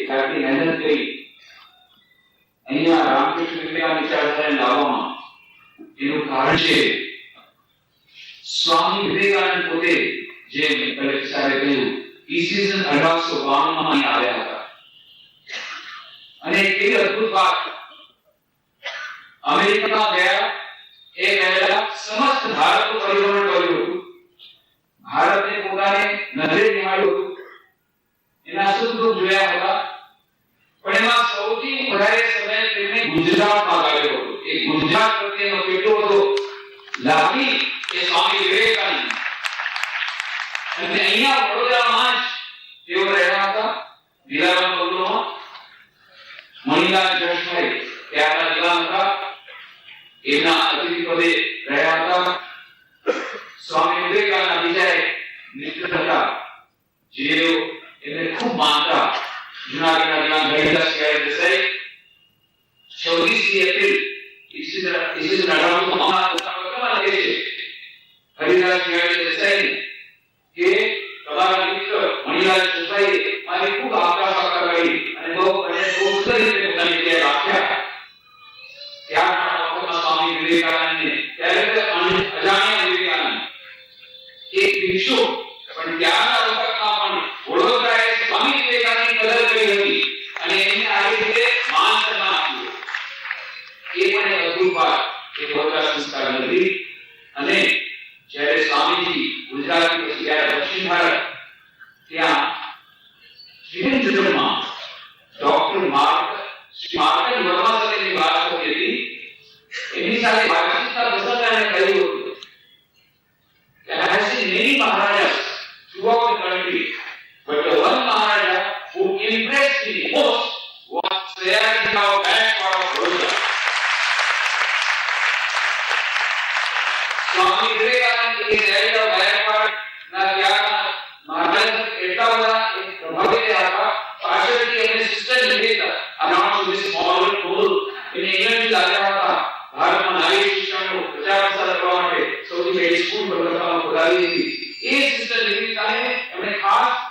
આટલી મહેનત કરી અહીંયા રામકૃષ્ણ વિવેકાનંદ વિચારધારાને લાવવામાં એનું કારણ છે સ્વામી વિવેકાનંદ પોતે જે કલેક્ટર સાહેબે કહ્યું ઈસવીસન 1852 માં આવ્યા હતા અને કેવી અદ્ભુત વાત અમેરિકામાં ગયા એ પહેલા સમસ્ત ભારતનું પરિભ્રમણ કર્યું હતું ભારતને પોતાને નજરે નિહાળ્યું હતું એના સુખ દુઃખ જોયા હતા પણ એમાં સૌથી વધારે સમય તેમને ગુજરાતમાં ગાળ્યો હતો એ ગુજરાત પ્રત્યેનો કેટલો બધો લાગી એ સ્વામી વિવેકાનંદ અને અહીંયા વડોદરામાં જ તેઓ રહ્યા હતા દિલારામ બંગલોમાં મણિલાલ જોશભાઈ ત્યારના દિવાન હતા એના અતિથિ પદે રહ્યા હતા સ્વામી વિવેકાનંદ બીજા મિત્ર હતા જેઓ એમને ખૂબ માનતા જુનાગઢના દિવાન હરિદાસ સિંહ દેસાઈ 24 એપ્રિલ ઈસવીસન 1852 લખે છે હરિદાસ સિંહ દેસાઈ કે તમારા મિત્ર મણિલાલ જોશભાઈ મારી ખૂબ આકાંક્ષા કરી અને બહુ સુંદર રીતે પોતાની રીતે રાખ્યા ત્યારના વખતમાં સ્વામી વિવેકાનંદને ત્યારે અજાણ્યા વિવેકાનંદ એક ભિક્ષુ પણ ત્યારના વખતમાં પણ વડોદરાએ સ્વામી વિવેકાનંદની કદર કરી હતી અને એમને આ રીતે માન સન્માન આપ્યું એ પણ એક અદ્ભુત વાત એ વડોદરા સંસ્કાર નગરી અને જ્યારે સ્વામીજી ગુજરાતી પછી ત્યારે દક્ષિણ ભારત ત્યાં શ્રીનગરમાં ડોક્ટર માર્કન વર્મા સાથેની વાત થતી હતી એની સાથે વાતચીતના પ્રસંગે કહ્યું હતું કે I have seen many Maharajas throughout the country, but the one Maharaja who impressed me most was Sayajirao Gaikwad of Vadodara. Swami Vivekananda A Sayajirao Gaikwad ના ત્યારના મહારાજા એટલા બધા પ્રભાવિત હતા પાછળથી એમને સિસ્ટર નિવેદિતા આ નામ સુધી સ્મોલ ટૂલ એને એનર્જી લાગ્યા હતા ભારતમાં નારી શિક્ષણનો પ્રચાર પ્રસાર કરવા માટે સૌથી પહેલી સ્કૂલ કલકત્તામાં ખોલાવી હતી એ સિસ્ટર નિવેદિતાને એમણે ખાસ